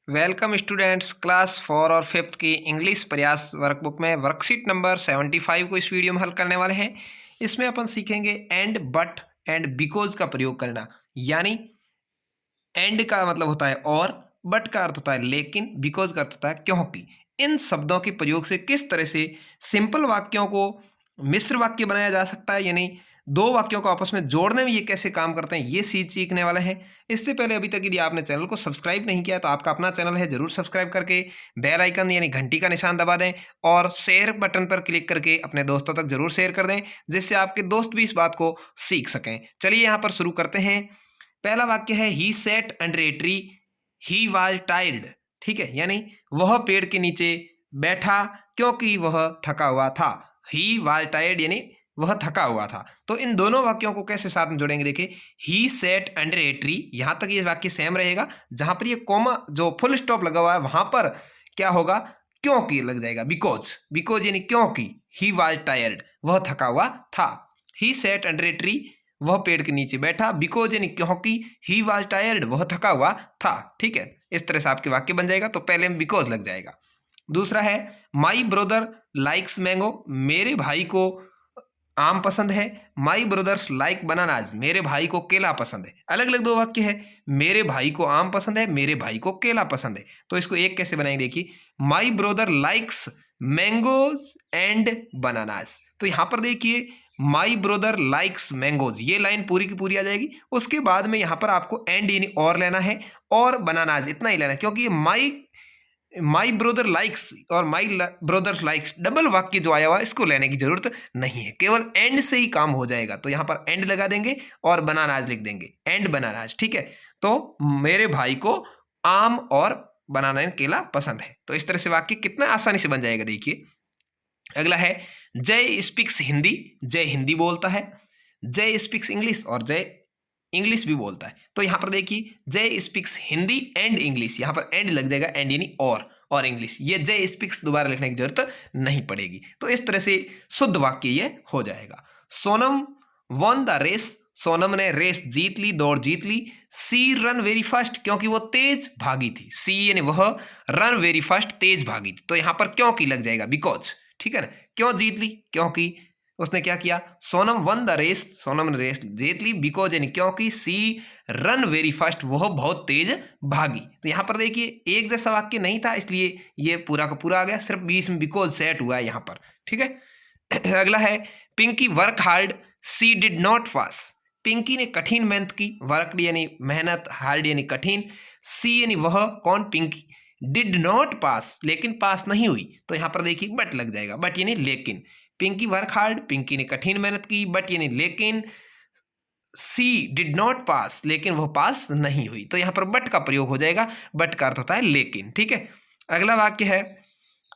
Welcome students, class 4 और 5th की English प्रयास वर्कबुक में वर्कशीट नंबर 75 को इस वीडियो में हल करने वाले हैं। इसमें अपन सीखेंगे एंड, बट एंड बिकॉज का प्रयोग करना। यानी एंड का मतलब होता है और, बट का अर्थ होता है लेकिन, बिकॉज का अर्थ होता है क्योंकि। इन शब्दों के प्रयोग से किस तरह से सिंपल वाक्यों को मिश्र वाक्य बनाया जा सकता है, यानी दो वाक्यों को आपस में जोड़ने में ये कैसे काम करते हैं, ये सीखने वाले हैं। इससे पहले अभी तक यदि आपने चैनल को सब्सक्राइब नहीं किया तो आपका अपना चैनल है, जरूर सब्सक्राइब करके बेल आइकन यानी घंटी का निशान दबा दें और शेयर बटन पर क्लिक करके अपने दोस्तों तक जरूर शेयर कर दें, जिससे आपके दोस्त भी इस बात को सीख सकें। चलिए यहाँ पर शुरू करते हैं। पहला वाक्य है he sat under a tree, he was tired. ठीक है, यानी वह पेड़ के नीचे बैठा क्योंकि वह थका हुआ था। ही वाज टायर्ड यानी वह थका हुआ था। तो इन दोनों वाक्यों को कैसे साथ में जोड़ेंगे, देखिए ही सेट अंडर ए ट्री, यहां तक ये वाक्य सेम रहेगा। जहां पर ये कॉमा जो फुल स्टॉप लगा हुआ है वहां पर क्या होगा, क्योंकि लग जाएगा, बिकॉज। बिकॉज यानी क्योंकि। ही वाज टायर्ड वह थका हुआ था। ही सेट अंडर ए ट्री वह पेड़ के नीचे बैठा, बिकॉज यानी क्योंकि, ही वाज टायर्ड वह थका हुआ था। ठीक है, इस तरह से आपके वाक्य बन जाएगा। तो पहले में बिकॉज लग जाएगा। दूसरा है माई ब्रदर लाइक्स मैंगो, मेरे भाई को आम पसंद है। माई ब्रदर्स लाइक बनानाज, मेरे भाई को केला पसंद है। अलग अलग दो वाक्य है, मेरे भाई को आम पसंद है, मेरे भाई को केला पसंद है। तो इसको एक कैसे बनाएंगे, देखिए my brother likes mangoes and bananas. तो यहां पर देखिए माई ब्रदर लाइक्स मैंगोज, ये लाइन पूरी की पूरी आ जाएगी। उसके बाद में यहां पर आपको एंड यानी और लेना है और बनानाज, इतना ही लेना है, क्योंकि माई ब्रदर लाइक्स और माई ब्रदर लाइक्स डबल वाक्य जो आया हुआ है इसको लेने की जरूरत नहीं है, केवल एंड से ही काम हो जाएगा। तो यहां पर एंड लगा देंगे और बनानाज लिख देंगे, एंड बनानाज। ठीक है, तो मेरे भाई को आम और बनाना केला पसंद है। तो इस तरह से वाक्य कितना आसानी से बन जाएगा, देखिए। अगला है जय स्पीक्स हिंदी, जय हिंदी बोलता है। जय स्पीक्स इंग्लिश, और जय इंग्लिश भी बोलता है। तो यहां पर देखिए जय स्पीक्स हिंदी एंड इंग्लिश, यहां पर एंड लग जाएगा, एंड यानी और इंग्लिश। ये जय स्पीक्स दोबारा लिखने की जरूरत नहीं पड़ेगी। तो इस तरह से शुद्ध वाक्य ये हो जाएगा। Sonam won the race, Sonam ने रेस जीत ली, दौड़ जीत ली। सी रन वेरी फास्ट, क्योंकि वो तेज भागी थी। सी यानी वह, रन वेरी फास्ट तेज भागी थी। तो यहां पर क्योंकि लग जाएगा, बिकॉज। ठीक है ना, क्यों जीत ली, क्योंकि उसने क्या किया, Sonam won the race, Sonam ने रेस जीत ली, बिकॉज यानी क्योंकि, सी रन वेरी फास्ट वह बहुत तेज भागी। तो यहां पर देखिए एक जैसा वाक्य नहीं था, इसलिए ये पूरा का पूरा आ गया, सिर्फ बीच में बिकॉज सेट हुआ है यहां पर। ठीक है। अगला है Pinky work hard, she did not pass. Pinky ने कठिन मेहनत की, वर्क यानी मेहनत, हार्ड यानी कठिन, सी यानी वह, कौन, पिंकी, डिड नॉट पास लेकिन पास नहीं हुई। तो यहां पर देखिए बट लग जाएगा, बट यानी लेकिन। पिंकी वर्क हार्ड, पिंकी ने कठिन मेहनत की, बट यानी लेकिन। सी डिड नॉट पास, लेकिन वह पास नहीं हुई। तो यहां पर बट का प्रयोग हो जाएगा, बट का अर्थ होता है लेकिन। ठीक है, अगला वाक्य है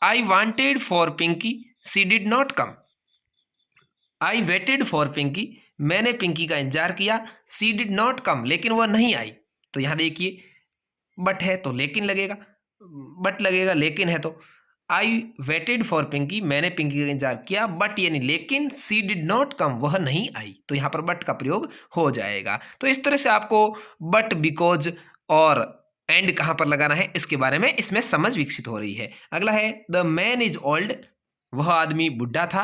I wanted for Pinky, she did not come. I waited for Pinky, मैंने पिंकी का इंतजार किया, सी डिड नॉट कम, लेकिन वह नहीं आई। तो यहां देखिए बट है तो लेकिन लगेगा, बट लगेगा, लेकिन है तो आई वेटेड फॉर पिंकी, मैंने पिंकी का इंतजार किया, बट यानी लेकिन, सी डिड नॉट कम, वह नहीं आई। तो यहां पर बट का प्रयोग हो जाएगा। तो इस तरह से आपको बट, बिकॉज और एंड कहां पर लगाना है इसके बारे में इसमें समझ विकसित हो रही है। अगला है द मैन इज ओल्ड, वह आदमी बुढ़ा था।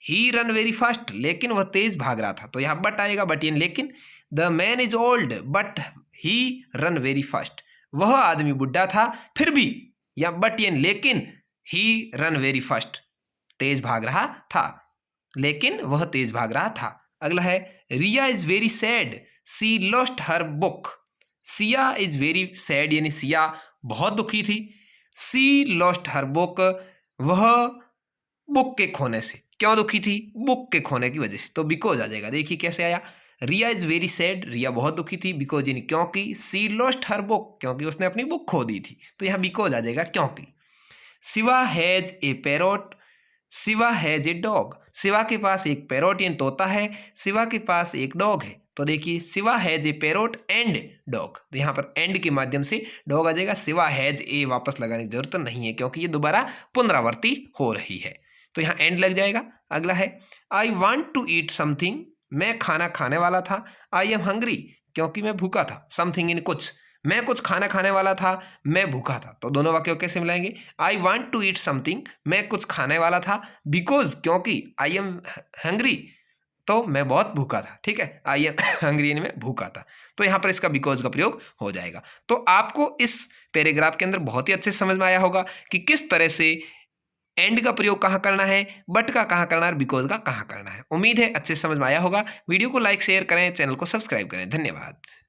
ही रन वेरी फास्ट, लेकिन वह तेज भाग रहा था। तो यहां बट आएगा, बट यानी लेकिन। The man is old but he run very fast, वह आदमी बुढ़ा था फिर भी, या बट यानी लेकिन, ही रन वेरी फास्ट, तेज भाग रहा था, लेकिन वह तेज भाग रहा था। अगला है Riya is very sad, she lost her book. Siya is very sad यानी सिया बहुत दुखी थी। सी लॉस्ट हर बुक, वह बुक के खोने से, क्यों दुखी थी, बुक के खोने की वजह से। तो बिकॉज आ जाएगा, देखिए कैसे आया, रिया इज वेरी सैड, रिया बहुत दुखी थी, बिकॉज यानी क्योंकि, सी लॉस्ट हर बुक, क्योंकि उसने अपनी बुक खो दी थी। तो यहां बिकॉज आ जाएगा, क्योंकि। Shiva has a parrot, Shiva has a dog, Shiva के पास एक पैरोट यानी तोता है, शिवा के पास एक डॉग है। तो देखिए Shiva has a parrot and dog, तो यहाँ पर एंड के माध्यम से डॉग आ जाएगा। शिवा हैज ए वापस लगाने की जरूरत नहीं है, क्योंकि ये दोबारा पुनरावृत्ति हो रही है। तो यहाँ एंड लग जाएगा। अगला है I want to eat something, मैं खाना खाने वाला था। आई एम हंग्री, क्योंकि मैं भूखा था। समथिंग इन कुछ, मैं कुछ खाना खाने वाला था, मैं भूखा था। तो दोनों वाक्यों कैसे मिलाएंगे? I want to eat something, मैं कुछ खाने वाला था, बिकॉज क्योंकि आई एम हंग्री, तो मैं बहुत भूखा था। ठीक है, आई एम हंग्री यानी मैं भूखा था। तो यहाँ पर इसका बिकॉज का प्रयोग हो जाएगा। तो आपको इस पैराग्राफ के अंदर बहुत ही अच्छे से समझ में आया होगा कि किस तरह से एंड का प्रयोग कहाँ करना है, बट का कहाँ करना है और बिकॉज का कहाँ करना है। उम्मीद है अच्छे से समझ में आया होगा। वीडियो को लाइक शेयर करें, चैनल को सब्सक्राइब करें। धन्यवाद।